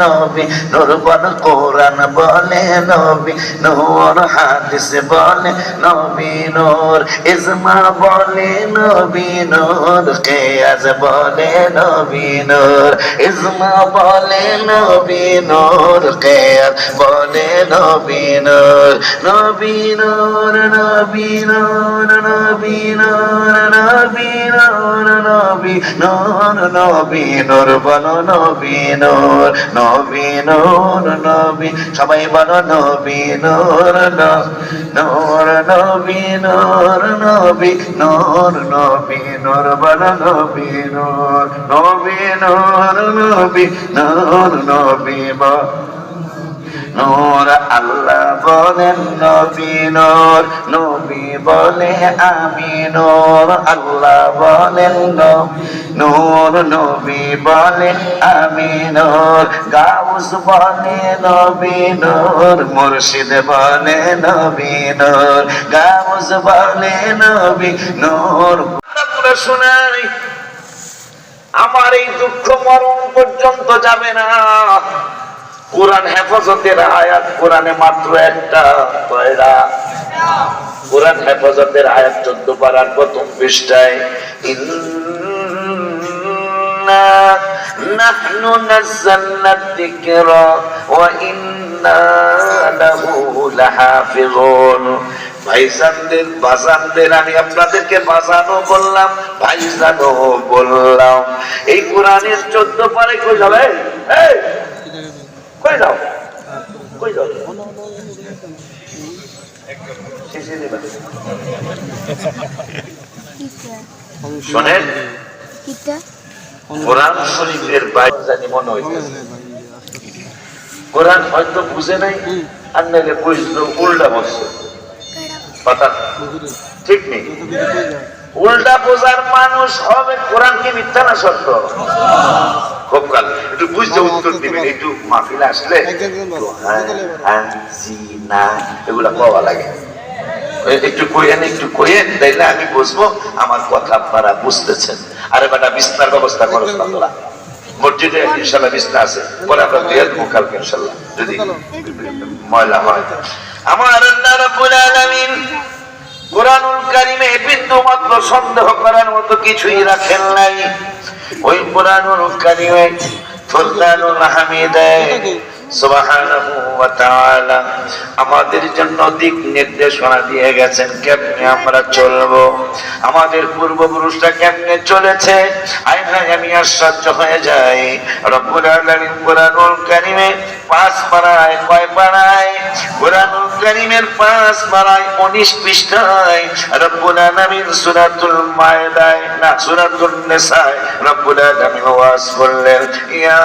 নবী, নূর বল কোরআন বলে নবী, নূর হাদিস বলে নবী, নূর ইজমা বলে নবী, নূর কিয়াস বলে নবী, নূর ইজমা বলে নবী, নূর কিয়াস বলে নবী, নূর নবী, নূর নবী, নূর নবী, নূর নবী, নূর নবী, নূর নবী, নূর বলো নবী, নূর নবী, নূর নবী, সবাই বলো নবী, নূর নূর নবী, নূর নবী, নূর নবী, নূর বলো নবী, নূর নবী, নূর নবী, নূর নবী নূর আল্লাহ বলেন নবী, নূর নবী বলে আমি নূর, আল্লাহ বলেন নূর নবী বলে আমি নূর, গাউস বলে নবী, নূর মুর্শিদ বলে নবী, নূর গাউস বলে নবী, নূর। শোনাই আমার এই দুঃখ মরণ পর্যন্ত যাবে না। কোরআন হেফাজতের আয়াত কোরআনে মাত্র একটা, কয়টা? কোরআন হেফাজতের আয়াত 14 পারার প্রথম পৃষ্ঠায়, ইন্না নাহনু নাযালনা যিকরা ওয়া ইন্না লাহু লাহাফিজুন। ভাইজানদের বাজানদের আমি আপনাদেরকে বাজানো বললাম, ভাইজানো বললাম। এই কোরআনের 14 পারে কই যাবে? এই কই যাও, কই যাও? শোনেন, কোরআন শরীফের বাইরে জানি মনে হইতেছে কোরআন হয়তো বুঝে নাই, আর নাইলে বুঝলো উল্টা বলছে, কথা ঠিক নেই। উল্টা বোঝার মানুষ হবে। কোরআন কি মিথ্যা না সত্য? খুব কাল একটু বুঝতে উত্তর দিবেন। একটু মাহফিলে আসলে এগুলা পাওয়া লাগে, একটু কইেন, একটু কইেন, তাইলে আমি বুঝবো আমার কথা আপনারা বুঝতেছেন। আরে বেটা বিস্তার ব্যবস্থা করো তোরা, মসজিদে ইনশাল্লাহ বিস্তার আছে, পরে আমরা দিয়ে দেবো কালকে ইনশাল্লাহ যদি ময়লা হয়। আমার আল্লাহ রাব্বুল আলামিন কোরআনুল কারীমে বিন্দু মাত্র সন্দেহ করার মতো কিছুই রাখেন নাই। ওই কোরআনুল কারীমে ফুরকানুল হামিদে সুবহানাহু ওয়া তাআলা আমাদের জন্য দিক নির্দেশনা দিয়ে গেছেন কেমনে আমরা চলবো, আমাদের পূর্বপুরুষরা কেমনে চলেছে। আমি আশ্চর্য হয়ে যাই। রব্বুল আলামিন কোরআনুল কারীমে 5 পারায়, কয় পারায়? কোরআনুল কারীমের 5 পারায় 19 পৃষ্ঠায় রব্বুল আলামিন সূরাতুল মায়েদায় না সূরাতুন নিসায় রব্বুল আলামিন ওয়াজ করলেন, ইয়া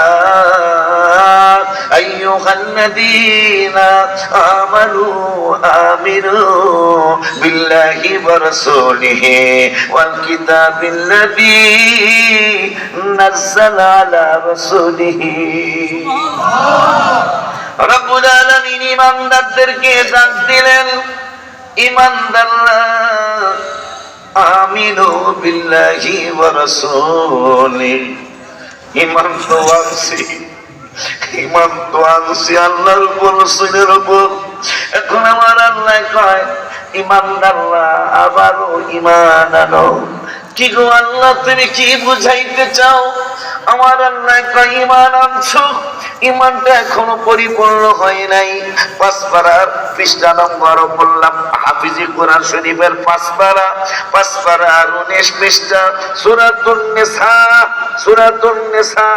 আইয়ুহাল্লাযীনা আমানু আমিনু বিল্লাহি ওয়া রাসূলিহি ওয়াল কিতাবিল্লাযী নাযালা আলা রাসূলিহি। রব্বুল আলামিন ঈমানদারদেরকে ডাক দিলেন, ঈমানদাররা আমিনু বিল্লাহি ওয়া রাসূলিহি। ঈমান তো আনছি, ঈমান তো আনছি আল্লাহর উপর, রাসূলের উপর। এখন আমার আল্লাহ কয় ঈমানদাররা আবারও ঈমান আনো। কি গো আল্লাহ, তুমি কি বুঝাইতে চাও? আমার আল্লাহ কয় ঈমান আনছো, ঈমানটা এখনো পরিপূর্ণ হয় নাই। 5 পারার পৃষ্ঠা নম্বর বললাম, হাফিজি কোরআন শরীফের 5 পারা 19 পৃষ্ঠা সূরাতুন নিসা, সূরাতুন নিসা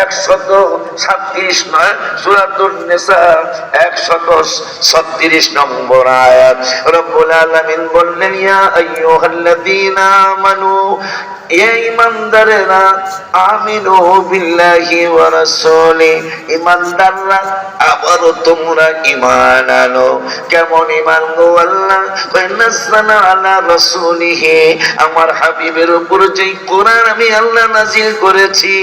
136 নয়, সূরাতুন নিসা 136 নম্বর আয়াত। রব্বুল আলামিন বললেন, ইয়া আইয়ুহাল্লাযীনা আমানু, এ ঈমানদারেরা, আমিনু বিল্লাহি ওয়া রাসূলি, ঈমানদাররা আবারও তোমরা ঈমান আনো। কেমন ঈমান গো আল্লাহ? নাযালা আলা রাসূলিহি, আমার হাবিবের উপর যেই কোরআন আমি আল্লাহ নাজিল করেছি,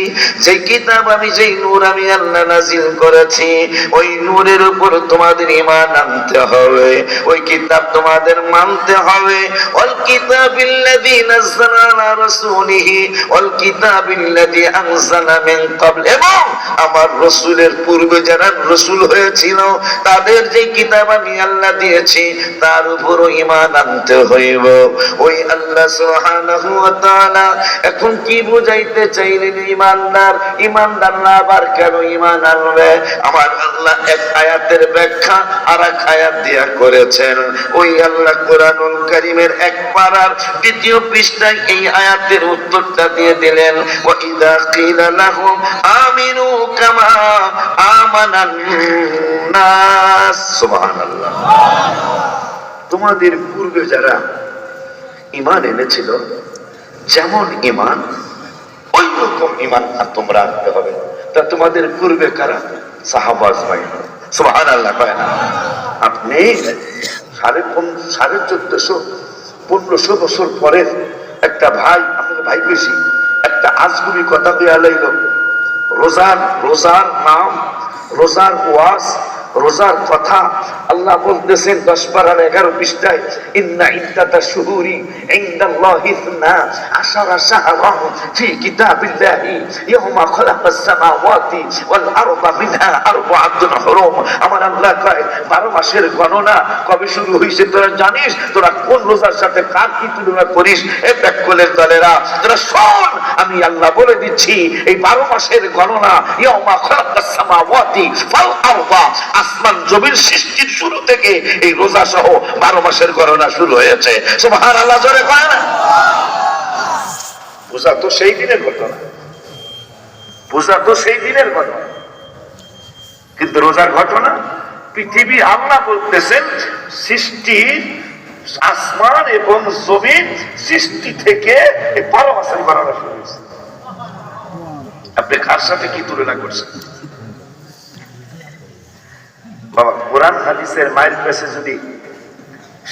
যেই কিতাব আমি, যেই নূর আমি আল্লাহ নাজিল করেছি, ওই নূরের উপর তোমাদের ঈমান আনতে হবে, ওই কিতাব তোমাদের মানতে হবে। ওয়াল কিতাবিল্লাযী নাযালা আলা রাসূলিহি রাসূলিহি ওয়াল কিতাবিল্লাযী আনজালা মিন ক্বাবল, এবং আমার রাসূলের পূর্বে যারা রাসূল হয়েছিল তাদের যে কিতাব আমি আল্লাহ দিয়েছি তার উপরও ঈমান আনতে হইব। ওই আল্লাহ সুবহানাহু ওয়া তাআলা এখন কি বুঝাইতে চাইলেন? ঈমানদাররা আবার কেন ঈমান আনবে? আমার আল্লাহ এক আয়াতের ব্যাখ্যা আর এক আয়াত দিয়া করেছেন। ওই আল্লাহ কোরআনুল কারীমের এক পারার ২য় পৃষ্ঠায় এই আয়াতের উত্তরটা দিয়ে দিলেন, ওয়া ইযা কিলা লাহুম আমিনু কামা আমানান নাস। সুবহানাল্লাহ। তোমাদের পূর্বে যারা ঈমান এনেছিল যেমন ঈমান ওই রকম ঈমান তোমরা আনতে হবে। তা তোমাদের পূর্বে কারা? সাহাবা আজমাইন। সুবহানাল্লাহ। আপনি 1450-1500 বছর পরে একটা ভাই, আপনাকে ভাই বেশি, একটা আজগুবি কথা দেয়া লাইল। রোজার নাম, রোজার ওয়াজ, রোজার কথা আল্লাহ বলতেছেন 10 পারার 11 পৃষ্ঠায়, ইন্না ইদ্দাতাশ শুহুরি ইনদাল্লাহি 12 শাহরান ফি কিতাবিল্লাহি ইয়াওমা খালাকাস সামাওয়াতি ওয়াল আরদা মিনহা আরবাআতুন হুরুম। আমার আল্লাহ কয় 12 মাসের গণনা কবে শুরু হইছে তোরা জানিস? তোরা কোন রোজার সাথে কার কি তুলনা করিস? এ ব্যাককলের দলেরা তোরা শোন, আমি আল্লাহ বলে দিচ্ছি এই 12 মাসের গণনা ইয়াওমা খালাকাস সামাওয়াতি ওয়াল আরদা, আসমান জমির সৃষ্টির শুরু থেকে এই রোজা সহ 12 মাসের গণনা শুরু হয়েছে। সুবহানাল্লাহ জোরে কয় না? পূজা তো সেই দিনের ঘটনা, পূজা তো সেই দিনের ঘটনা, কিন্তু রোজার ঘটনা পৃথিবী আল্লাহ বলতেছেন সৃষ্টি, আসমান এবং জমিন সৃষ্টি থেকে এই 12 মাসের গণনা শুরু হয়েছে। আপনি কার সাথে কি তুলনা করছেন? বাবা, কোরআন হাদিসের মায়ের কাছে যদি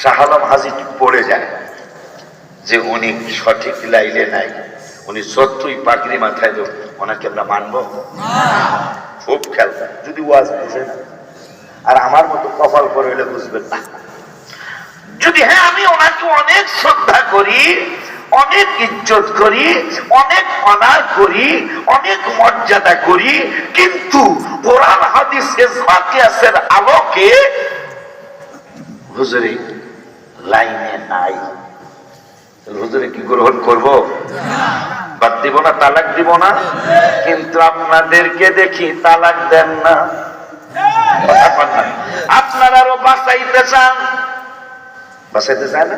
শাহ আলম হাজী পড়ে যায় যে উনি সঠিক লাইনে নাই, উনি যতই পাগড়ি মাথায় দেব, ওনাকে আমরা মানবো? খুব খেয়াল, যদি ওয়াজ বুঝে না, আর আমার মতো কপাল করে হলে বুঝবেন না। যদি হ্যাঁ আমি ওনাকে অনেক শ্রদ্ধা করি, অনেক ইজ্জত করি, অনেক অনার করি, অনেক মর্যাদা করি, কিন্তু কোরআন হাদিস ইজমা কিয়াসের আলোকে হুজুরে লাইনে নাই, হুজুরে কি গ্রহণ করব? বাদ দিব না, তালাক দিব না। কিন্তু আপনাদেরকে দেখি তালাক দেন না, আপনারা আরো বাঁচাইতে চান, বাঁচাইতে চান না?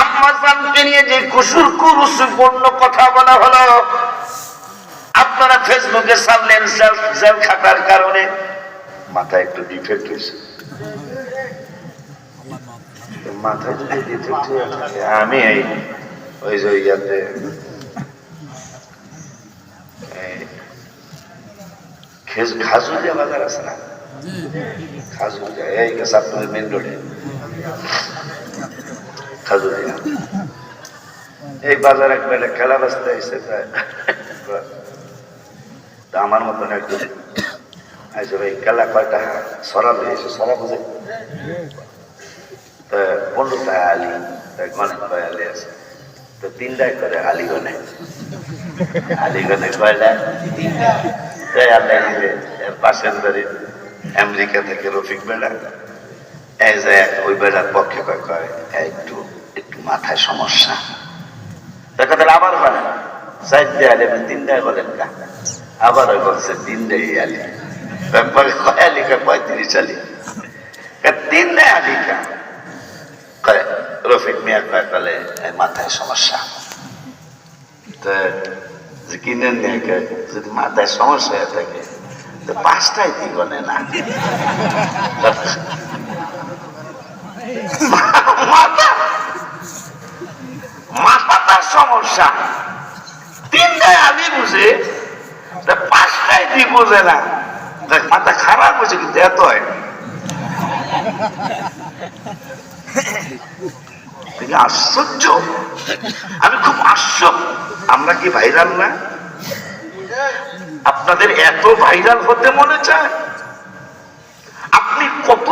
আম্মাজানকে নিয়ে যে কুসুরপূর্ণ কথা বলা হলো, আপনারা ফেসবুকে ছাড়লেন জেল খাটার কারণে মাথায় একটু ডিফেক্ট হয়েছে। মাথায় যদি ডিফেক্ট হয়ে থাকে, আমি ওই যে ইয়াতে খাজুরিয়া বাজার আছে না, খাজুরিয়া এই সাতপুরের মেন রোডে খাজুরিয়া, এই বাজার একবার খেলা বাঁচতে এসে আমার মতন একজন আইসে, ভাই খেলা কয়টা সরা এসে সরা বুঝে 15টা আলি গণে কয় আলি আছে, তো 3টাই করে আলিগণে, আলিগণে কয়টা 3টা। তাই আল্লাহ পাশের বাড়ি আমেরিকা থেকে রফিক বেড়া এই যে ওই বেড়ার পক্ষে কয় একটু একটু মাথায় সমস্যা, দেখা তাহলে আবার বলেন 4টে আলি, 3টাই বলেন না, আবার ওই বলছে 3টাই আলি, কয় আলিকা 35 আলি, 3টাই আলিকা কয় রফিক মিয়া কয় তাহলে মাথায় সমস্যা, তো কিনেন নিয়ে যদি মাথায় সমস্যা হয়ে থাকে তো 5টাই দিগনে না, মাথার সমস্যা 3টাই আলি বুঝে, 5টাই দিক বুঝে না, মাথা খারাপ হয়েছে, কিন্তু এত হয় আশ্চর্য। আমি খুব আশ্চর্য, আমরা কি ভাইরাল না? আপনাদের এত ভাইরাল হতে মনে চায়? আপনি কত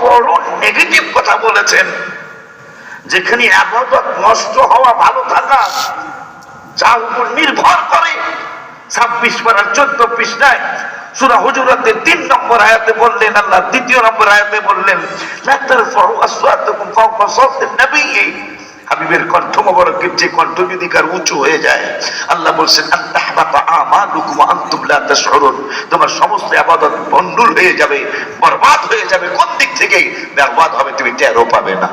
বড় নেগেটিভ কথা বলেছেন, যেখানে ইবাদত নষ্ট হওয়া ভালো থাকা যার উপর নির্ভর করে। 26 পারার 14 পৃষ্ঠায় সূরা হুজুরাতের 3 নম্বর আয়াতে বললেন, আল্লাহ 2 নম্বর আয়াতে বললেন, লা তারফাউ আসওয়াতাকুম ফাওকা সাওতিন নবী, হাবিবের কণ্ঠ মোবারকের যে কণ্ঠ যদি কার উঁচু হয়ে যায়, আল্লাহ বলছেন আনতাহবাতা আমালুকুম ওয়া আনতুম লা তাশউরুন, তোমার সমস্ত ইবাদত ভণ্ডুল হয়ে যাবে, বরবাদ হয়ে যাবে। কোন দিক থেকে বরবাদ হবে তুমি টেরও পাবে না।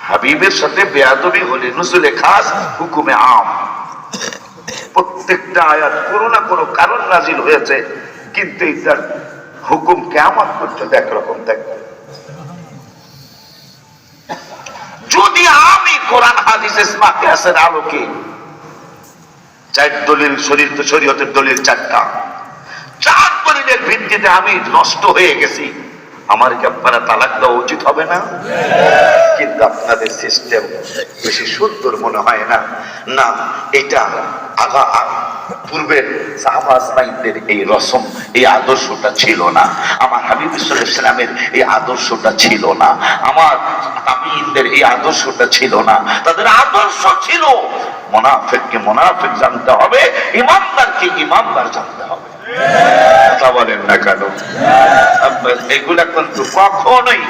হাবিবের সাথে বেয়াদবি হলে নুজুলে খাস, হুকুমে আম। প্রত্যেকটা আয়াত কোনো না কোনো কারণ নাজিল হয়েছে, কিন্তু এটার হুকুম কিয়ামত পর্যন্ত একরকম থাকবে। যদি আমি কোরআন হাদিস ইসমাত কিয়াসের আলোকে 4 দলিল, শরীয়তের দলিল 4টা, 4 দলিলের ভিত্তিতে আমি নষ্ট হয়ে গেছি, আমার কি আপনারা তালাক দেওয়া উচিত হবে না? কিন্তু আপনাদের সিস্টেম বেশি সুন্দর মনে হয় না। না, এটা পূর্বের সাহাবা আজমাইনদের এই রসম, এই আদর্শটা ছিল না। আমার হাবিব সাল্লাল্লাহু আলাইহি ওয়াসাল্লামের এই আদর্শটা ছিল না। আমার তাবিঈনদের এই আদর্শটা ছিল না। তাদের আদর্শ ছিল মুনাফিককে মুনাফিক জানতে হবে, ইমানদারকে ইমানদার জানতে হবে। কথা বলেন না কেন? এগুলা কিন্তু কখনোই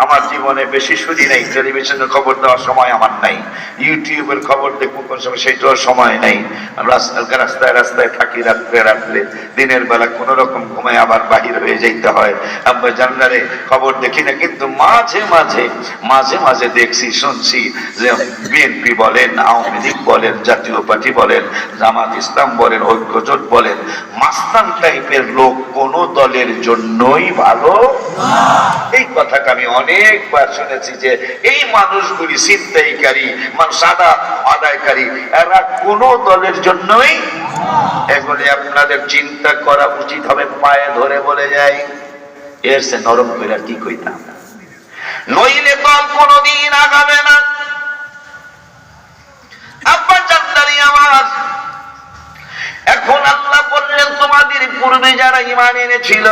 আমার জীবনে বেশি শুনি নাই। টেলিভিশনের খবর দেওয়ার সময় আমার নাই, ইউটিউবের খবর দেখবো কোন সময় সেইটার সময় নাই। রাস্তায় রাস্তায় থাকি, রাত্রে দিনের বেলা কোন রকম ঘুমায় আবার বাহির হয়ে যাইতে হয়। আব্বা জানলারে খবর দেখি না, কিন্তু মাঝে মাঝে দেখছি, শুনছি যে বিএনপি বলেন, আওয়ামী লীগ বলেন, জাতীয় পার্টি বলেন, জামাত ইসলাম বলেন, ঐক্যজোট বলেন, মাস্তান টাইপের লোক কোন দলের জন্যই ভালো না। এই কথাটা আমি অনেকবার শুনেছি যে এই মানুষগুলি ছিনতাইকারী, মানুষ আদায়কারী, এরা কোন দলের জন্যই। এগুলি আপনাদের চিন্তা করা উচিত হবে। পায়ে ধরে বলে যাই, এর সে নরম করে কি কইতাম, নইলে দল কোনদিন আগাবে না। আব্বা জানতারি আমার, এখন আল্লাহ বললেন তোমাদের পূর্বে যারা ঈমান এনেছিল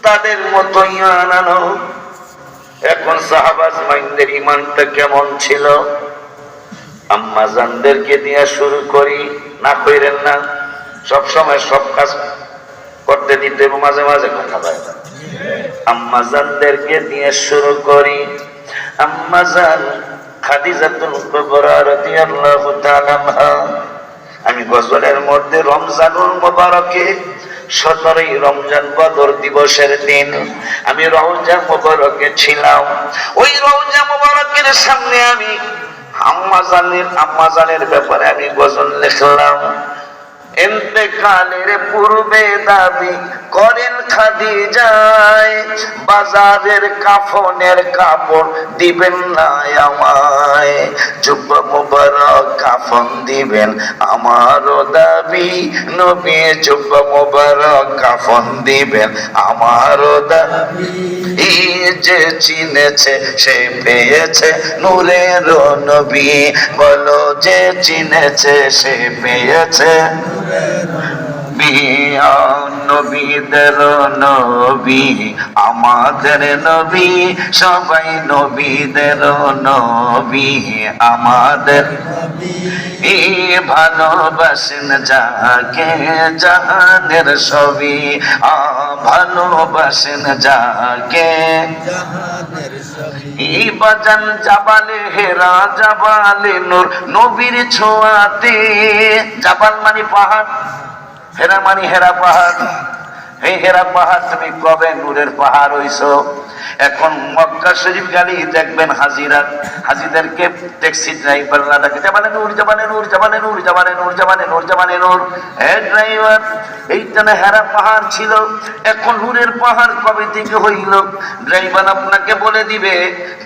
তাদের মতো ঈমান আনো। এখন সাহাবা আজমাইনদের ঈমানটা কেমন ছিল? আম্মা জানদেরকে দিয়ে শুরু করি, না কইরেন না। সব সময় সব কাজ করতে দিতে মাঝে মাঝে কথা বলে। আম্মা জানদেরকে দিয়ে শুরু করি। আম্মা জান খাদিজাতুল কুবরা রাদিয়াল্লাহু তাআলা আনহা, আমি গজলের মধ্যে রমজানুল মুবারকে 17ই রমজান বদর দিবসের দিন আমি রওজা মুবারকে ছিলাম। ওই রওজা মুবারকের সামনে আমি আম্মা জানের ব্যাপারে আমি গজল লিখলাম। ইন্তেকালের পূর্বে দাবি করেন খাদিজায়, বাজারের কাফনের কাপড় দিবেন না আমায়, জুব্বা মোবারক কাফন দিবেন আমারও দাবি, নবী জুব্বা মোবারক কাফন দিবেন আমারও দাবি। যে চিনেছে সে পেয়েছে নূরের নবী, বলো যে চিনেছে সে পেয়েছে নবীদের নবী, আমাদের নবী, সবাই নবীদের নবী, আমাদের ভালোবাসেন যাকে জাহানের সবই, ভালোবাসেন যাকে বাজান জাবালে হেরা, জাবালে নূর, নবীর ছোঁয়াতে। জাবাল মানে পাহাড়, হেরা মানে হেরা পাহাড়। এই হেরা পাহাড় তুমি কবে নূরের পাহাড় হইছো? এখন মক্কা শরীফ গালি দেখবেন হাজিদেরকে ট্যাক্সি ড্রাইভাররা ডাকে জাবালে নূর, জাবালে নূর, জাবালে নূর, জাবালে নূর, জাবালে নূর, জাবালে নূর। হে ড্রাইভার, এইখানে হেরা পাহাড় ছিল, এখন নূরের পাহাড় কবে থেকে হইল? ড্রাইভার আপনাকে বলে দিবে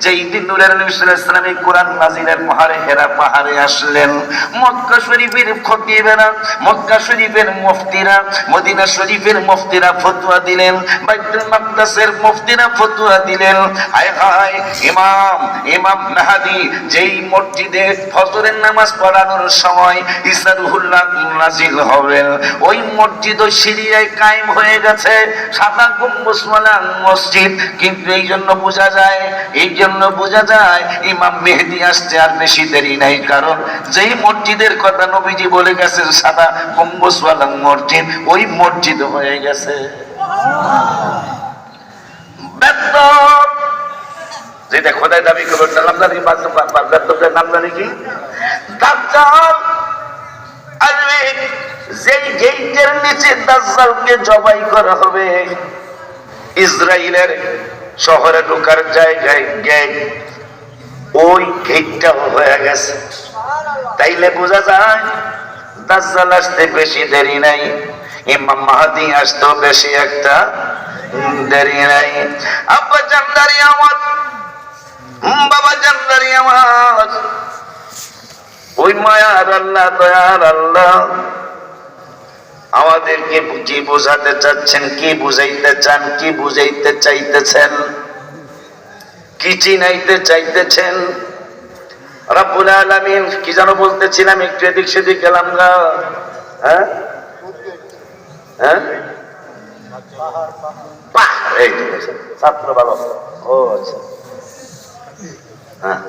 যে এই দিন নূরের নবী সাল্লাল্লাহু আলাইহি ওয়াসাল্লাম কোরআন নাজিলের পাহাড়ে হেরা পাহাড়ে আসলেন। মক্কা শরীফের খতিবেরা, মক্কা শরীফের মুফতিরা, মদিনা শরীফের মুফতিরা মুফতিরা ফতোয়া দিলেন, বাইতুল মাকদাসের মুফতিরা ফতোয়া দিলেন, হায় হায় ইমাম মেহেদী যেই মসজিদে ফজরের নামাজ পড়ানোর সময় ঈসা রুহুল্লাহ নাজিল হবেন, ওই মসজিদ ওই সিরিয়ায় কায়েম হয়ে গেছে, সাদা গম্বুজওয়ালা মসজিদ। কিন্তু এই জন্য বোঝা যায় ইমাম মেহেদী আসতে আর বেশি দেরি নাই, কারণ যেই মসজিদের কথা নবীজি বলে গেছেন সাদা গম্বুজওয়ালা মসজিদ, ওই মসজিদ হয়ে গেছে। যেটা খোদাই দাবি করবেন নাম জানি, নাম জানি কি দাজ্জাল আসবে। যেই গেটের নিচে দাজ্জালকে জবাই করা হবে, ইসরায়েলের শহরে ঢোকার জায়গায় গেট, ওই গেটটাও হয়ে গেছে। তাইলে বোঝা যায় দাজ্জাল আসতে বেশি দেরি নাই, ইমাম মাহদী আসতেও বেশি একটা দেরি নাই। আব্বা জানদারি আমার, বাবা জানদারি আমার, ওই মায়ার আল্লাহ, দয়ার আল্লাহ আমাদেরকে কি বোঝাতে চাচ্ছেন, কি বুঝাইতে চান, কি বুঝাইতে চাইতেছেন, কি চিনাইতে চাইতেছেন? রব্বুল আলামিন কি যেন বলতেছিলাম, একটু এদিক সেদিক গেলাম না। হ্যাঁ হ্যাঁ, এই ছাত্র ভালো। ও আচ্ছা, হ্যাঁ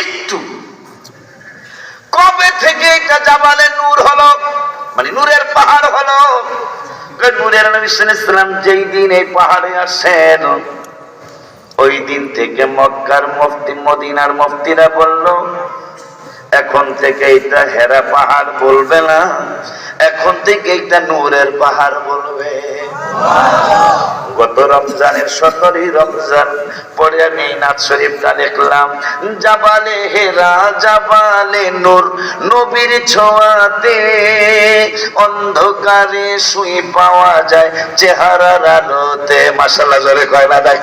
একটু কবে থেকে এটা জাবালে নূর হলো, মানে নূরের পাহাড় হলো? নূরের নবী সাল্লাল্লাহু আলাইহি ওয়াসাল্লাম যেই দিন এই পাহাড়ে আসেন, ওই দিন থেকে মক্কার মুফতি, মদিনার মুফতিরা বলল, এখন থেকে এটা হেরা পাহাড় বলবে না, এখন থেকে এটা নূরের পাহাড় বলবে। গত রমজানের 17ই রমজান পরে আমি নাথ শরীফটা দেখলাম, জাবালে হেরা জাবালে নূর, নবীর ছোঁয়াতে অন্ধকারে শুই পাওয়া যায় চেহারার আলোতে। মাশাআল্লাহ, জোরে কয় না দেখ,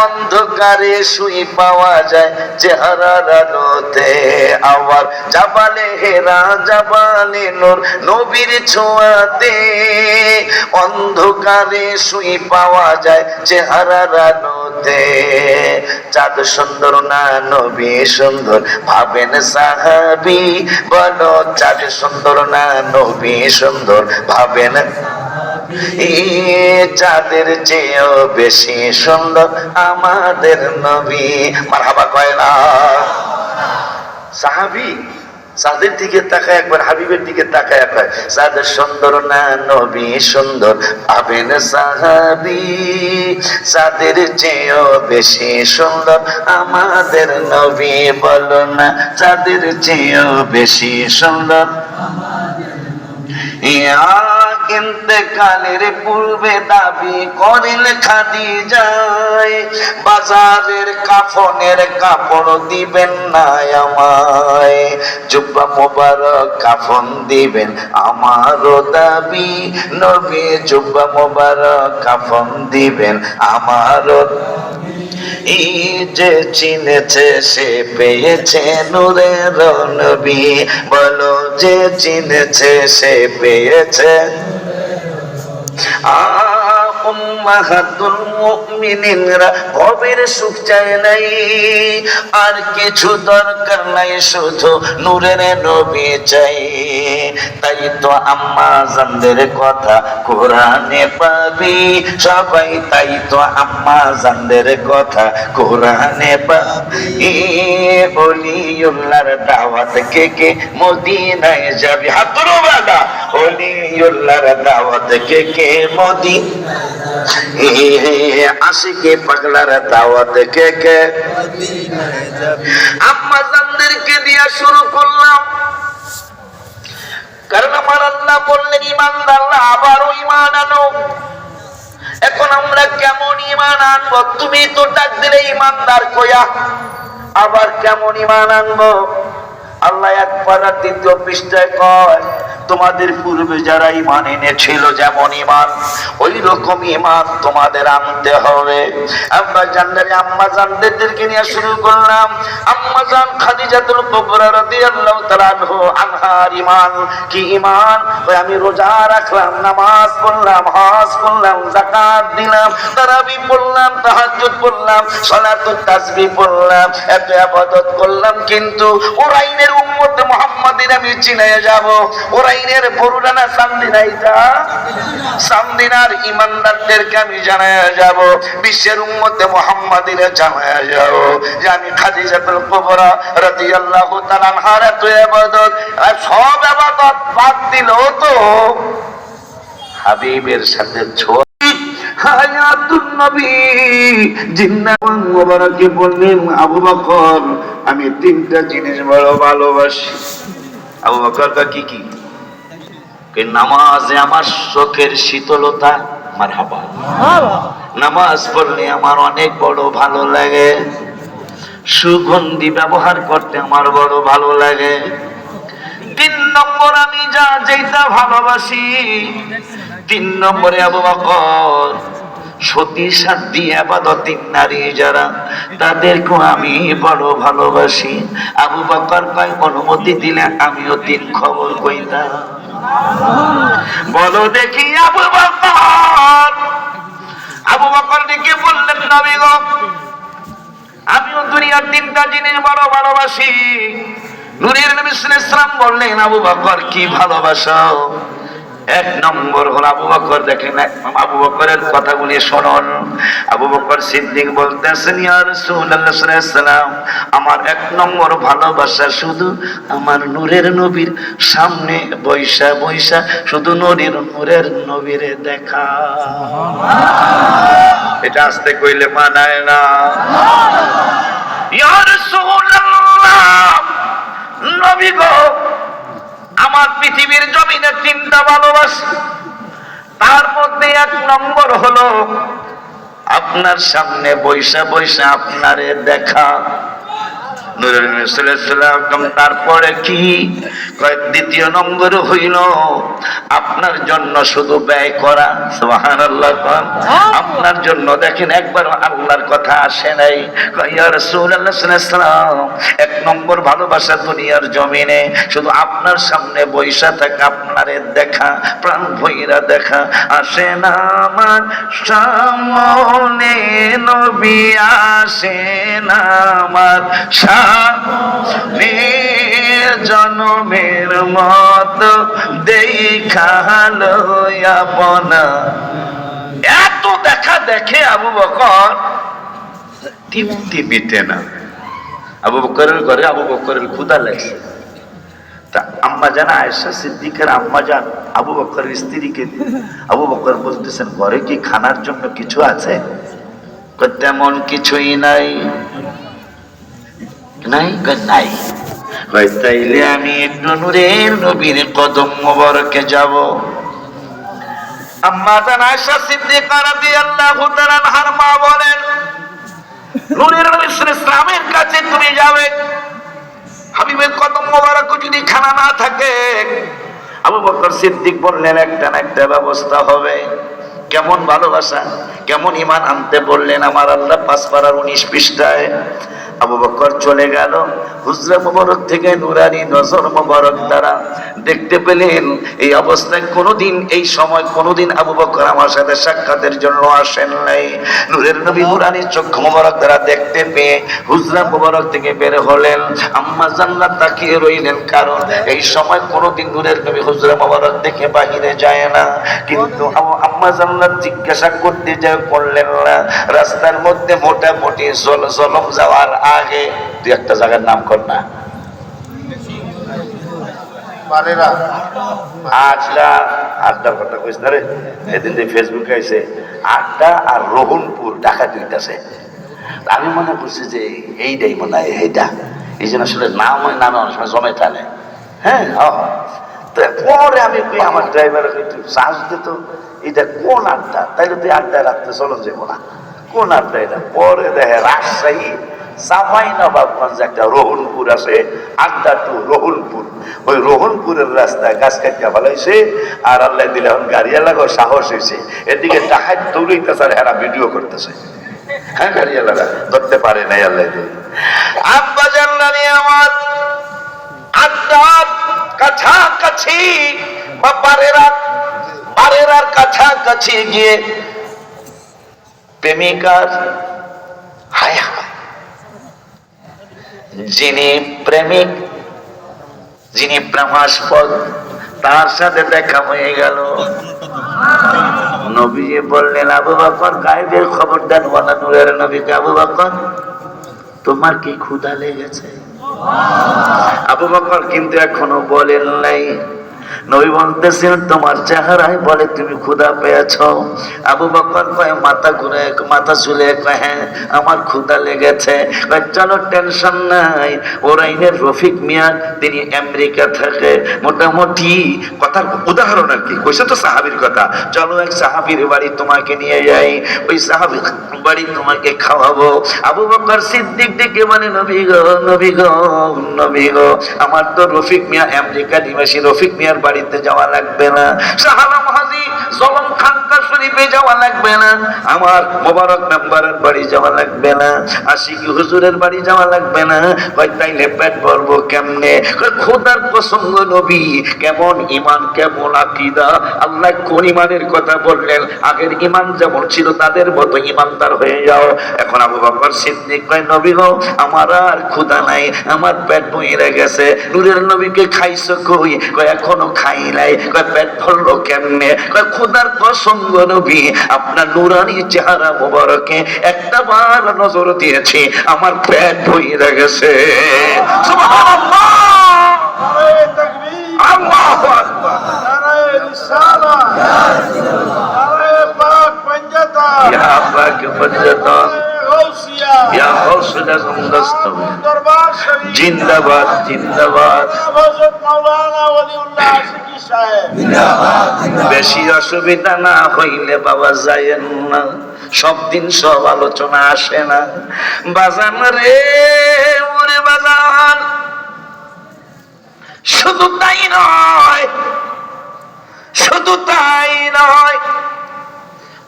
অন্ধকারে শুই পাওয়া যায় চেহারার আলোতে। আবার জাবালে হেরা জাবালে নূর, নবীর ছোঁয়াতে অন্ধকারে শুই পাওয়া যায় চেহারার আলোতে। চাঁদ সুন্দর না নবী সুন্দর, ভাবেন সাহাবী, বলো চাঁদ সুন্দর না নবী সুন্দর, ভাবেন চাঁদের চেয়েও বেশি সুন্দর আমাদের নবী। মারহাবা কয় না? সাহাবী চাঁদের দিকে তাকায় একবার, হাবিবের দিকে তাকায় কয়, চাঁদ সুন্দর না নবী সুন্দর, ভাবেন সাহাবী, চাঁদের চেয়েও বেশি সুন্দর আমাদের নবী। বলো না চাঁদের চেয়েও বেশি সুন্দর। ইন্তেকালের পূর্বে দাবি করিল খাদিজায়, বাজারের কাফনের কাপড় দিবেন না আমায়, জুব্বা মোবারক কাফন দিবেন আমারও দাবি, নবী জুব্বা মোবারক কাফন দিবেন আমারও। এই যে চিনেছে সে পেয়েছে নূরের নবী, বলো যে চিনেছে সে পেয়েছে। উম্মাহাতুল মুমিনিনরা ভবের সুখ চায় নাই, আর কিছু দরকার নাই, শুধু নূরের নবী চাই। তাই তো আম্মা জানদের কথা কোরআনে পাবি সবাই, তাই তো আম্মা জানদের কথা কোরআনে পাবি। ওলিউল্লাহর দাওয়াত কে কে মদিনায় যাবি? হাত ধরো বাবা, ওলিউল্লাহর দাওয়াত কে কে আশিকে পাগলার দাওয়াত কে কে? আম্মা জানদেরকে দিয়া শুরু করলাম, কারণ আমার আল্লাহ বললেন ইমানদাররা আবারও ঈমান আনো। এখন আমরা কেমন ঈমান আনবো? তুমি তো ডাক দিলে ঈমানদার কইয়া, আবার কেমন ঈমান আনবো? আল্লাহ একবার দ্বিতীয় পৃষ্ঠায় কয়, তোমাদের পূর্বে যারা ঈমান এনেছিল যেমন ঈমান ওই রকম ঈমান তোমাদের আনতে হবে। আব্বা জানদারে আম্মা জানদেরকে নিয়ে শুরু করলাম। আম্মা জান খাদিজাতুল কুবরা রাদিয়াল্লাহু তাআলা আনহার ঈমান কি ঈমান? ওই আমি রোজা রাখলাম, নামাজ পড়লাম, হজ করলাম, যাকাত দিলাম, তারাবি পড়লাম, তাহাজ্জুদ পড়লাম, সালাতুত তাসবিহ পড়লাম, এত ইবাদত করলাম, কিন্তু ওরাইনের উম্মত মুহাম্মাদির আমি চিনে যাব। ওরাইনের বরুডানা সামদিনাইটা সামদিনার ইমানদারদেরকে আমি জানায়া যাব, বিশ্বের উম্মতে মুহাম্মাদিরে জানায়া যাব যে আমি খাদিজাতুল কুবরা রাদিয়াল্লাহু তাআলা আনহার এত ইবাদত, সব ইবাদত বাদ দিলেও তো হাবিবের সাথে হায়াতুন নবী জিন্নাত মুবারকে বললেন, আবু বকর আমি তিনটা জিনিস বড় ভালোবাসি। আবু বকর কি কি? নামাজে আমার চোখের শীতলতা, মারহাবা, নামাজ পড়লে আমার অনেক বড় ভালো লাগে, সুগন্ধি ব্যবহার করতে আমার বড় ভালো লাগে। 3 নম্বর আমি যেটা ভালোবাসি, 3 নম্বরে আবু বকর সতী সাধ্বী ইবাদতিন নারী যারা তাদেরকেও আমি বড় ভালোবাসি। আবু বকর কয় অনুমতি দিলে আমিও 3 খবর কইতাম। বলো দেখি আবু বকর। আবু বকর ডেকে বললেন, নবী গো আমিও দুনিয়ার 3টা জিনিস বড় ভালোবাসি। নূরের নবী সাল্লাল্লাহু আলাইহি ওয়াসাল্লাম বললেন, আবু বকর কি ভালোবাসো? 1 নম্বর হলো আবু বকর, দেখেন আবু বকরের কথাগুলি শুনুন। আবু বকর সিদ্দিক বলতেছেন, ইয়া রাসূলুল্লাহ সাল্লাল্লাহু আলাইহি ওয়াসাল্লাম আমার 1 নম্বর ভালোবাসা শুধু আমার নূরের নবীর সামনে বৈশা বৈশা শুধু নূরের নবীরে দেখা। এটা আস্তে কইলে মানায় না। ইয়া রাসূলুল্লাহ নবী গো আমার পৃথিবীর জমিনে 3টা ভালোবাসা, তার মধ্যে 1 নম্বর হলো আপনার সামনে বৈশা বৈশা আপনারে দেখা। নূরের নবী সাল্লাল্লাহু আলাইহি ওয়াসাল্লাম তারপরে কি? 2য় নম্বর হইল আপনার জন্য শুধু ব্যয় করা। সুবহানাল্লাহ। আপনার জন্য দেখেন একবার আল্লাহর কথা আসে নাই। ইয়া রাসূলুল্লাহ সাল্লাল্লাহু আলাইহি ওয়াসাল্লাম 1 নম্বর ভালোবাসা দুনিয়ার জমিনে শুধু আপনার সামনে বৈশা থাকা, আপনারে দেখা, প্রাণ ভইরা দেখা। আসে না আমার সামনে নবী, আসে না আমার সামনে জনমের মত দেখালো আপনা। এত দেখা দেখে আবু বকর তৃপ্তি মিটে না। আবু বকরের ঘরে আবু বকরের ক্ষুধা লাগছে। তা আম্মা জান আয়েশা সিদ্দিকার আম্মা জান আবু বকরের স্ত্রীকে, আবু বকর বলতেছেন ঘরে কি খানার জন্য কিছু আছে? তেমন কিছুই নাই। নাই নাই, তাইলে আমি একটু নূরের নবীর কদম মোবারকে যাব। আম্মা জান আয়েশা সিদ্দিকা রাদিয়াল্লাহু তাআলা আনহার মা বলেন, নূরের নবী সাল্লাল্লাহু আলাইহি ওয়াসাল্লামের কাছে তুমি যাবে, হাবিবের কদম মোবারক যদি খানা না থাকে। আবু বকর সিদ্দিক বললেন একটা না একটা ব্যবস্থা হবে। কেমন ভালোবাসা, কেমন ঈমান আনতে বললেন আমার আল্লাহ 5 পারার 19 পৃষ্ঠায়। আবু বকর চলে গেল, হুজরা মুবারক থেকে নুরানি নজর মুবারক দ্বারা দেখতে পেলেন এই অবস্থায় কোনোদিন এই সময় কোনোদিন আবু বকর আমার সাথে সাক্ষাতের জন্য আসেন নাই। নূরের নবী নুরানি চক্ষু মুবারক দ্বারা দেখতে পেয়ে হুজরা মুবারক থেকে বের হলেন। আম্মা জান্নাত তাকিয়ে রইলেন, কারণ এই সময় কোনোদিন নূরের নবী হুজরা মুবারক দেখে বাহিরে যায় না। কিন্তু আম্মা জান্নাত জিজ্ঞাসা করতে যায় করলেন না। রাস্তার মধ্যে মোটামুটি জলম যাওয়ার আগে 2-1টা জায়গার নাম কর না। আড্ডার কথা কইস না রে, এদিন ফেসবুকে আইছে আড্ডা আর রোহনপুর ঢাকা 2টাছে। আমি মনে করছি যে এইটাই মনে হয় এইটা, এই জন্য আসলে নামে অনেক সময় জমে টানে। হ্যাঁ, তো পরে আমি আমার ড্রাইভার চার্জ দিত, এটা কোন আড্ডা? তাইলে তুই আড্ডায় রাখতে চলো যাবো না, কোন আড্ডা এটা? পরে দেখে রাজশাহী চাঁপাইনবাবগঞ্জে একটা রোহনপুর আছে, আড্ডা টু রোহনপুর। ওই রোহনপুরের রাস্তায় গাছ কাটিয়া ফেলাইছে, আর আল্লাহ দিলে এখন গাড়িওয়ালাগো সাহস হয়েছে, এদিকে ডাকাত দৌড়াইতেছে আর এরা ভিডিও করতেছে। হ্যাঁ, গাড়িওয়ালারা ধরতে পারে নাই আল্লাহ দিলে। আব্বা জানলানি আমার আড্ডার কাছাকাছি বা বারেরার কাছাকাছি গিয়ে প্রেমিকার হায় হায়, যিনি প্রেমিক, যিনি প্রেমাস্পদ, তার সাথে দেখা হয়ে গেল। নবীজি বললেন, আবু বকর গায়েবের খবর দেন, ওয়ালা নূরের নবীকে, আবু বকর তোমার কি ক্ষুধা লেগেছে? আবু বকর কিন্তু এখনো বলেন নাই। নবী বলতেছেন, তোমার চেহারায় বলে তুমি ক্ষুধা পেয়েছ। আবু বকর কয়, মাথা ঘুরে মাথা চুলে কয়, হ্যাঁ আমার ক্ষুধা লেগেছে। চলো টেনশন নাই, ওরাইনের রফিক মিয়া তিনি আমেরিকা থাকে, মোটামুটি কথার উদাহরণ আর কি কইছে তো সাহাবীর কথা, চলো এক সাহাবীর বাড়ি তোমাকে নিয়ে যাই, ওই সাহাবীর বাড়ি তোমাকে খাওয়াবো। আবু বকর সিদ্দিক ডেকে মানে, নবী গো নবী গো নবী গো, আমার তো রফিক মিয়া আমেরিকা নিবাসী, রফিক মিয়ার বাড়িতে যাওয়া লাগবে না, সাহাবা মহাজি জলম খানকা শরীফে যাওয়া লাগবে না, আমার মোবারক মেম্বারের বাড়ি যাওয়া লাগবে না, আশিকি হুজুরের বাড়ি যাওয়া লাগবে না। কই তাইলে পেট ভরবো কেমনে? কই খোদার প্রসঙ্গ নবী, কেমন ঈমান কেমন আকীদা, আল্লাহ কোন ঈমানের কথা বললেন, আগের ঈমান যেমন ছিল তাদের মতো ঈমানদার হয়ে যাও। এখন আবু বকর সিদ্দিক কয়, নবী গো আমার আর ক্ষুধা নাই, আমার পেট ভরে গেছে। নূরের নবীকে খাইছো কই? কয় এখনো খাই নাই। কয় পেট ভরলো কেমনে? কয় খোদার প্রসঙ্গ নবী, আপনার নূরানি চেহারা মোবারকে একটা বার নজর দিয়েছি, আমার পেট ভরে গেছে। সুবহানাল্লাহ, নারে তাকবীর, আল্লাহু আকবার, নারে রিসালাত, নারে পাক পঞ্জাতান, ইয়া পাক পঞ্জাতান, ইয়া গৌসুল আজম দস্তগীর দরবার শরীফ জিন্দাবাদ জিন্দাবাদ, হযরত মাওলানা ওলিউল্লাহ আশিকি সাহেব জিন্দাবাদ জিন্দাবাদ। বেশি অসুবিধা না হইলে বাবা যায়েন না, সব দিন সব আলোচনা আসে না। বাজান রে ওরে বাজান, শুধু তাই নয়, শুধু তাই নয়,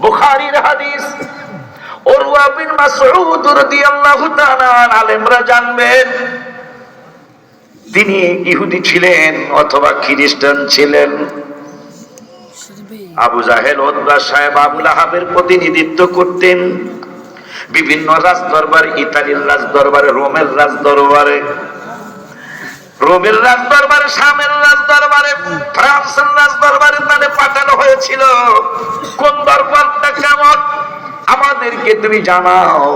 বুখারীর হাদিস, উরওয়া বিন মাসউদ রাদিয়াল্লাহু তাআলা আলেমরা জানবেন, তিনি ইহুদি ছিলেন অথবা খ্রিস্টান ছিলেন। আবু জাহেল ওতবা সাহেব আবু লাহাবের প্রতিনিধিত্ব করতেন বিভিন্ন রাজদরবারে, ইতালির রাজদরবারে, রোমের রাজদরবারে, রোমের রাজদরবারে, শামের রাজদরবারে, ফ্রান্সের রাজদরবারে তাদের পাঠানো হয়েছিল। কোন দরবারটা কেমন আমাদেরকে তুমি জানাও।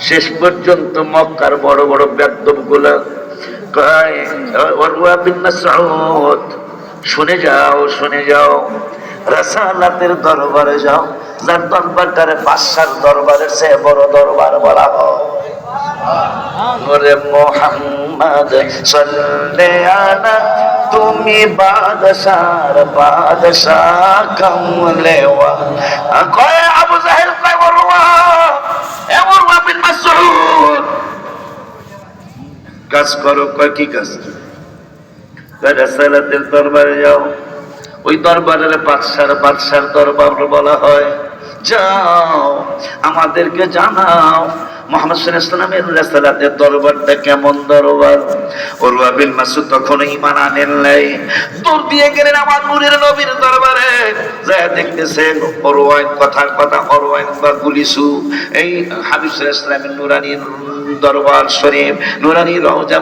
শেষ পর্যন্ত মক্কার বড় বড় বেদবগুলো কয়, উরওয়া বিন মাসউদ শুনে যাও, শুনে যাও, রাসালাতের দরবারে যাও, যার দরবারটারে বাদশার দরবারের চেয়ে বড় দরবার বলা হয়। ওরে মুহাম্মদ সাল্লাল্লাহু আলা, তুমি বাদশার বাদশাহ কামলেওয়া। কয় আবু জাহেল কয়, উরওয়া বিন মাসউদ কাজ করো। কয় কি কাজ? কয় রাসালাতের দরবারে যাও, ওই দরবারের বাদশার দরবার বলা হয়, যাও আমাদেরকে জানাও মুহাম্মদ সাল্লাল্লাহু আলাইহি ওয়াসাল্লামের রাসালাতের দরবারটা কেমন দরবার। উরওয়া বিন মাসউদ তখন ঈমান আনেন নাই, দূর দিয়ে গেলেন আমার নূরের নবীর দরবারে, যায় দেখতেছেন উরওয়াইন কথার কথা, উরওয়াইন বা গুলিসু, এই হাবিব সাল্লাল্লাহু আলাইহি ওয়াসাল্লামের নূরানি দরবার শরীফ, নূরানি রওজা,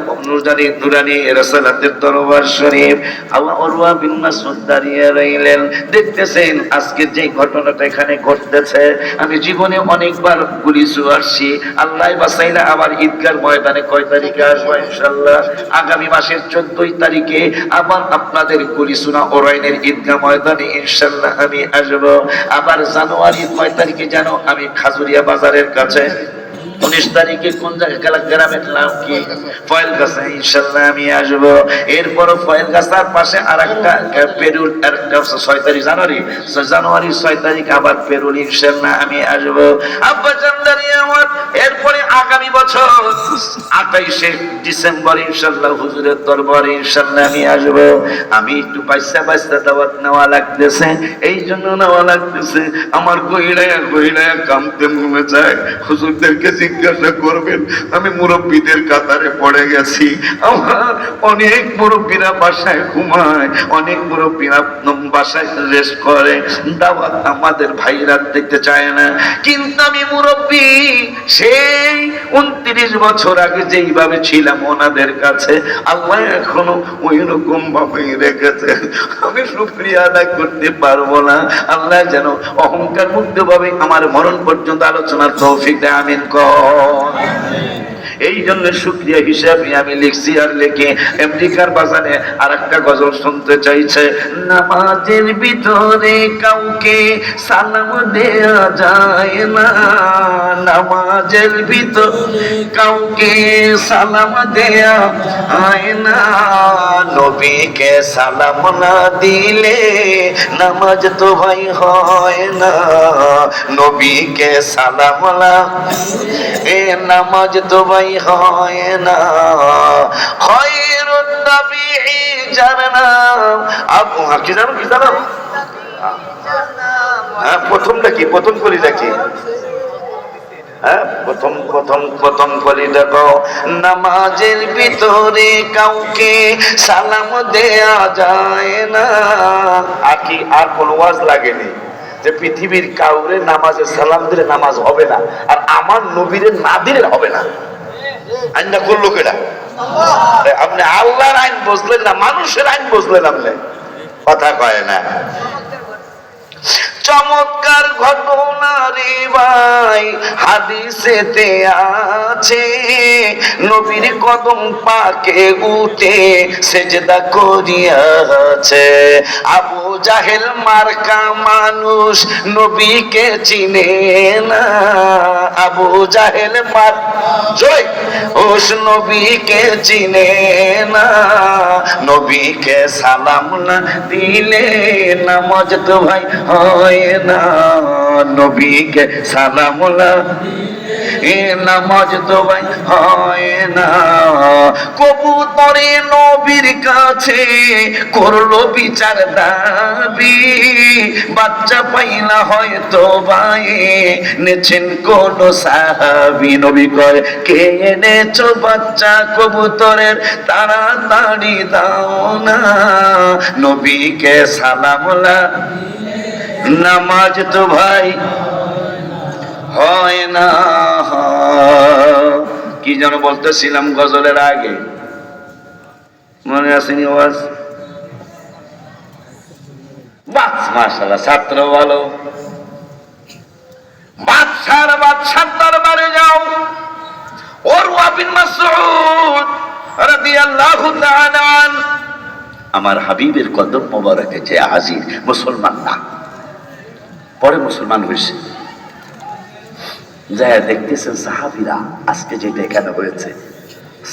নূরানি রাসালাতের দরবার শরীফ। আল্লাহ উরওয়া বিন মাসউদ দাঁড়িয়ে রইলেন, দেখতেছেন আজকের যে ঘটনাটা এখানে ঘটতেছে, আমি জীবনে অনেকবার গুলিসু আসছি, আল্লাহ বাঁচাইলে আবার ঈদগার ময়দানে কয় তারিখে আসবো ইনশাআল্লাহ, আগামী মাসের 14 তারিখে আবার আপনাদের গুলিসুনা ওরাইনের ঈদগাহ ময়দানে ইনশাআল্লাহ আমি আসবো। আবার জানুয়ারির 9 তারিখে যেন আমি খাজুরিয়া বাজারের কাছে 19 তারিখে কোন জায়গায় গ্রামের নাম কি? ফয়েলগাছা। ইনশাআল্লাহ আমি আসবো। এরপর ফয়েলগাছার পাশে আরেকটা পেরুল, আরেকটা 6 তারিখ জানুয়ারি 6 তারিখ আবার পেরুল। ইনশাআল্লাহ আমি আসবো। আব্বা জানদারি আমার। এরপরে আগামী বছর 28শে ডিসেম্বর ইনশাআল্লাহ হুজুরের দরবারে ইনশাআল্লাহ আমি আসবো। আমি একটু বাইসা দাওয়াত নেওয়া লাগতেছে, এই জন্য নেওয়া লাগতেছে। আমার গহিড়ায় কামতে মনে যায়। হুজুরদেরকে জিজ্ঞাসা করবেন, আমি মুরব্বীদের কাতারে পড়ে গেছি। আমার অনেক মুরব্বীরা বাসায় ঘুমায়, অনেক মুরব্বীরা বাসায় রেস্ট করে, দাওয়াত আমাদের ভাইরা দিতে চায় না। কিন্তু আমি মুরব্বী, সেই 29 বছর আগে যেইভাবে ছিলাম ওনাদের কাছে, আল্লাহ এখনো ওই রকম ভাবেই রেখেছে। আমি শুকরিয়া আদায় করতে পারবো না। আল্লাহ যেন অহংকার মুক্ত ভাবে আমার মরণ পর্যন্ত আলোচনার তৌফিক দেয়। আমিন কর। এই জন্য শুকরিয়া হিসাবে আমি লিখছি। আর লিখে আমেরিকার বাজারে আরেকটা গজল শুনতে চাইছে। নামাজের ভিতরে কাউকে সালাম দেয়া যায় না, নামাজের ভিতরে কাউকে সালাম দেয়া হয় না, নবীকে সালাম না দিলে নামাজ তো ভাই হয় না, নবীকে সালাম না নামাজ তো ভাই হয় না। খায়রুন নবী যার নাম আবু কি জানো হ্যাঁ, প্রথমটা কি? প্রথম কলিটা কি? হ্যাঁ, প্রথম কলি দেখো। নামাজের ভিতরে কাউকে সালাম দেয়া যায় না। আর কি? আর কোন ওয়াজ লাগেনি যে পৃথিবীর কাউরে নামাজে সালাম দিলে নামাজ হবে না, আর আমার নবীরে না দিলে হবে না। আইনটা করলো কেডা? আপনি আল্লাহর আইন বুঝলেন না, মানুষের আইন বুঝলেন। আপনি কথা কয় না। চমৎকার ঘটনা রে ভাই হাদিসেতে আছে, নবীর কদম পাকে উঠে সেজদা করিয়াছে। আবু জাহেল মার্কা মানুষ নবীকে চিনে না, আবু জাহেল জয় ওস নবীকে চিনে না, নবীকে সালাম না দিলে নামাজ তো ভাই হয় না, নবীকে সালাম না নামাজ তো ভাই হয় না। কবুতরে নবীর কাছে করলো বিচার দাবি, বাচ্চা পাইলা হয়তো ভাই নেছেন কোন সাহাবী। নবী কয়, কে এনেছো বাচ্চা কবুতরের, তাড়াতাড়ি দাও না, নবীকে সালাম না নামাজ তো ভাই হয় না। কি যেন বলতেছিলাম গজলের আগে, মনে আসেনি আওয়াজ? বাস মাশাআল্লাহ, ছাত্র ভালো। বাদশার দরবারে যাও। উরওয়া বিন মাসউদ রাদিয়াল্লাহু তাআলা আনহু আমার হাবিবের কদম মোবারকে যে হাজির, মুসলমান না, পরে মুসলমান হয়েছে। যা দেখতেছেন সাহাবীরা, আজকে যেটা এখানে হয়েছে,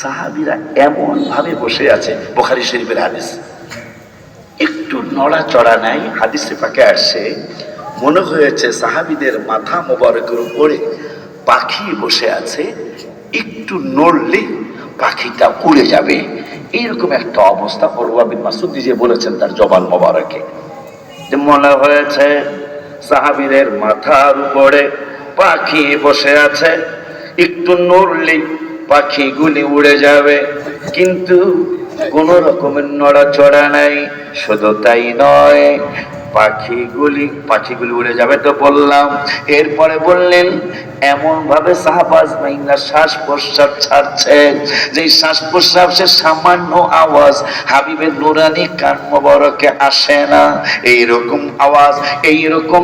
সাহাবীরা এমন ভাবে বসে আছে, বুখারী শরীফের হাদিস, একটু নড়াচড়া নাই। হাদিসে পাকে আসছে, মনে হয়েছে সাহাবীদের মাথা মোবারকের উপরে পাখি বসে আছে, একটু নড়লে পাখিটা উড়ে যাবে, এইরকম একটা অবস্থা। উরওয়া বিন মাসউদ নিজে বলেছেন তার জবান মোবারকে, যে মনে হয়েছে সাহাবীদের মাথার উপরে পাখি বসে আছে, একটু নড়লেই পাখিগুলি উড়ে যাবে, কিন্তু কোন রকমের নড়াচড়া নাই। শুধু তাই নয়, পাখিগুলি উড়ে যাবে তো বললাম, এরপরে বললেন এমন ভাবে সাহাবাজ মাইনা শ্বাস প্রশ্বাস ছাড়ছে, যে শ্বাস প্রশ্বাসের সামান্য আওয়াজ হাবিবের নুরানি কান মোবারকে আসে না। এইরকম আওয়াজ, এইরকম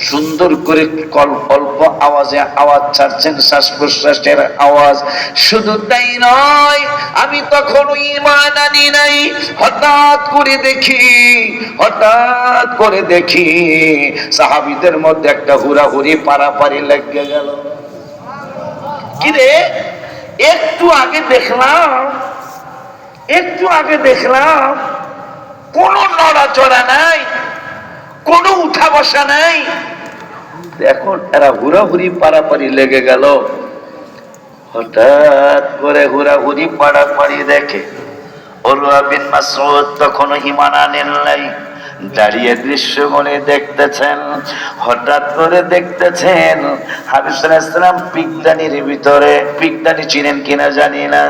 সুন্দর করে অল্প আওয়াজে আওয়াজ ছাড়ছেন, শ্বাস প্রশ্বাসের আওয়াজ। শুধু তাই নয়, আমি তখন ঈমান আনি নাই, হঠাৎ করে দেখি সাহাবীদের মধ্যে একটা হুড়াহুড়ি পারাপারি লেগে গেল। কিরে একটু আগে দেখলাম কোনো নড়াচড়া নাই, কোনো উঠা বসা নাই। এখন এরা হুড়াহুড়ি পারাপারি লেগে গেল। হঠাৎ করে হুড়াহুড়ি পারাপারি দেখে উরওয়া বিন মাসউদ তখনও ঈমান আনেন নাই, দাঁড়িয়ে দৃশ্যগুলি দেখতেছেন। হঠাৎ করে দেখতেছেন হাবিব সাল্লাল্লাহু আলাইহি ওয়াসাল্লাম পিকদানির ভিতরে, পিকদানি চিনেন কিনা জানি না,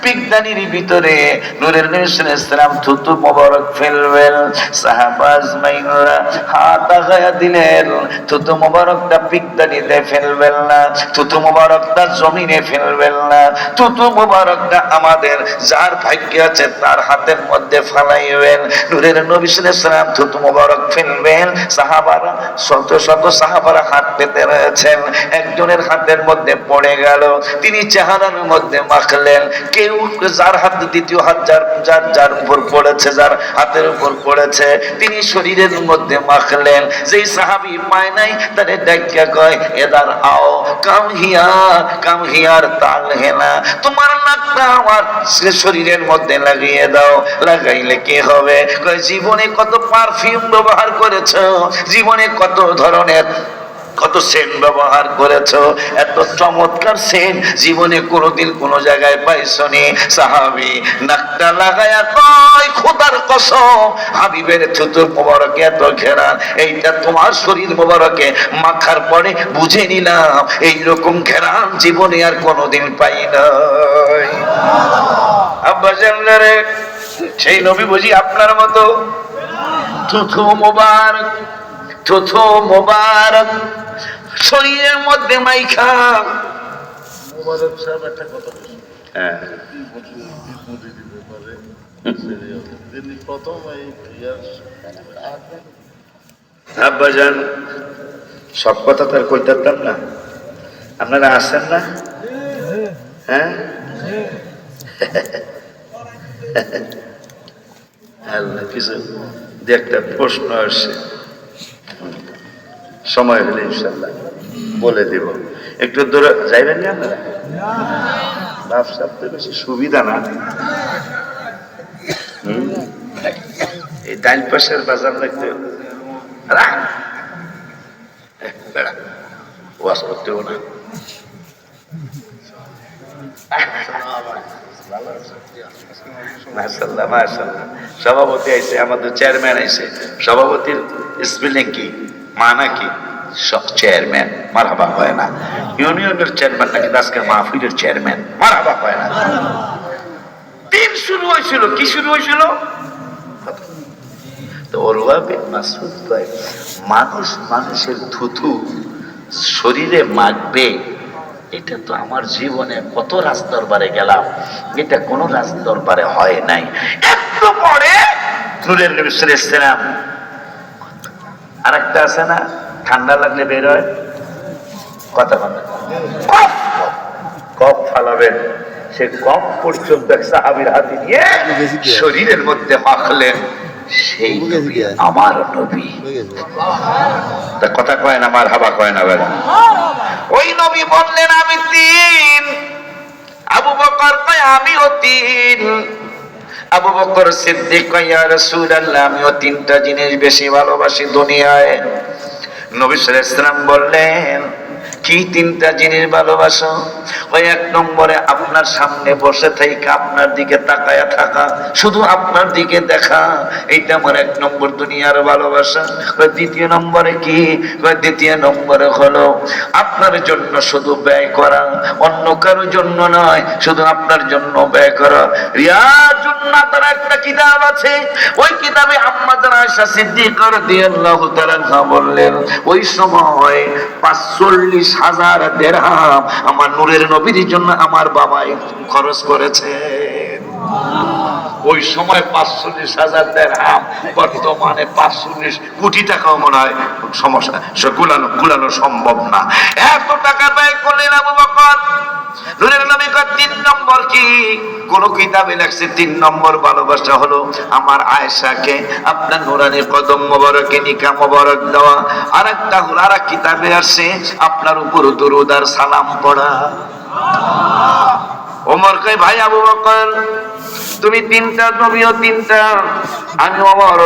পিকদানির ভিতরে নূরের নবী সাল্লাল্লাহু আলাইহি ওয়াসাল্লাম থুতু মোবারক ফেলবেন। সাহাবা আজমাইনরা হাত আগায়া দিলেন, থুতু মোবারকটা পিকদানিতে ফেলবেন না, থুতু মোবারকটা জমিনে ফেলবেন না, থুতু মোবারকটা আমাদের যার ভাগ্য আছে তার হাতের মধ্যে ফালাইবেন। নূরের নবী সাল্লাল্লাহু আলাইহি ওয়াসাল্লাম থুতু মোবারক ফেলবেন। সাহাবারা শত শত সাহাবারা হাত পেতে রয়েছেন, একজনের হাতের মধ্যে পড়ে গেল, তিনি চেহারার মধ্যে মাখলেন। কেউ যার হাত, দ্বিতীয় হাত যার যার উপর পড়েছে, যার হাতের উপর পড়েছে তিনি শরীরের মধ্যে মাখলেন। যেই সাহাবী পায় নাই তারে ডাকিয়া কয়, এদার আও কাম হিয়ার তাল হেনা, তোমার নাকটা আমার শরীরের মধ্যে লাগিয়ে দাও। লাগাইলে কি হবে? কয় জীবনে কত পারফিউম ব্যবহার করেছো, জীবনে কত ধরনের কত সেন্ট ব্যবহার করেছো, এত চমৎকার সেন্ট জীবনে কোনোদিন কোনো জায়গায় পাইছনি। সাহাবী নাকটা লাগায়া কয়, খোদার কসম হাবিবের থুতুর মোবারকে এত ঘেরান, এইটা তোমার শরীর মোবারকে মাখার পরে বুঝে নিলাম এইরকম ঘেরান জীবনে আর কোনোদিন পাই নাই। আব্বা জানলে সেই নবী বুঝি আপনার মতো থুথু মোবারক, থুথু মোবারক শরীরের মধ্যে মাইখা। মোবারক সাহেব একটা কথা বলছেন, হ্যাঁ তিনি প্রথম এই আব্বাজান সব কথা তার কইতাম না, আপনারা আসেন না? হ্যাঁ আল্লাহ কিছু একটা প্রশ্ন আসছে, সময় হলে ইনশাল্লাহ বলে দেব। একটু দূরে যাইবেন না আপনারা? ব্যবসা তো বেশি সুবিধা না, এই ডাইন পাশের বাজার লাগতে ওয়াজ করতেও না। মাশাআল্লাহ মাশাআল্লাহ, সভাপতি আইছে, আমাদের চেয়ারম্যান আইছে। সভাপতির স্পেলিং কি, মানা কি? চেয়ারম্যান মারহাবা হয় না, ইউনিয়নের চেয়ারম্যান নাকি আজকের মাহফিলের চেয়ারম্যান মারহাবা হয় না। দিন শুরু হয়েছিল, কি শুরু হয়েছিল? তো উরওয়া বিন মাসউদ কয়, মানুষ মানুষের থুথু শরীরে মাখবে, এটা তো আমার জীবনে কত রাজদরবারে গেলাম, এটা কোন রাজদরবারে হয় নাই। একটু পরে নূরের নবী সাল্লাল্লাহু আলাইহি ওয়াসাল্লাম, আরেকটা আছে না ঠান্ডা লাগলে বের হয় কথা বলে, কফ ফালাবেন, সে কফ পর্যন্ত এক সাহাবীর হাতে নিয়ে শরীরের মধ্যে মাখলেন। সেই নবী আমার নবী, তা কথা কয় না, আমার হাবা কয় না বেলা। ওই নবী বললেন আমি তিন, আবু বকর কয় আমিও তিন, আবু বকর সিদ্দিক কয় ইয়া রাসূলুল্লাহ আমিও তিনটা জিনিস বেশি ভালোবাসি দুনিয়ায়। নবী সাল্লাল্লাহু আলাইহি ওয়াসাল্লাম বললেন কি তিনটা জিনিস ভালোবাসো? ওই এক নম্বরে আপনার সামনে বসে থেকে আপনার দিকে তাকায়া থাকা, শুধু আপনার দিকে দেখা, এইটা আমার এক নম্বর দুনিয়ার ভালোবাসা। দ্বিতীয় নম্বরে কি? দ্বিতীয় নম্বরে হলো আপনার জন্য শুধু ব্যয় করা, অন্য কারোর জন্য নয়, শুধু আপনার জন্য ব্যয় করা। রিয়াজুন নাদার একটা কিতাব আছে, ওই কিতাবে আম্মা জানা আয়েশা সিদ্দিকা রাদিয়াল্লাহু তাআলা বললেন ওই সময় ৪৫,০০০ দিরহাম আমার নূরের নবীর জন্য আমার বাবা খরচ করেছে। ওই সময় ৪৫,০০০ দিরহাম বর্তমানে ৪৫ কোটি টাকাও মনে হয় সমস্যা, সে গুলানো সম্ভব না। এত টাকা ব্যয় করলেন আবু বকর। নূরের নবী কয় ৩ নম্বর কি? কোন কিতাবে লেখছে ৩ নম্বর ভালোবাসা হলো আমার আয়েশাকে আপনার নূরানি কদম মোবারকে নিকা মোবারক দেওয়া। আরেকটা হলো, আর কিতাবে আছে আপনার উপর দরুদ আর সালাম পড়া। ওমর কয় ভাই আবু বকর তুমি তিনটা, নবীও তিনটা, আমি ওমর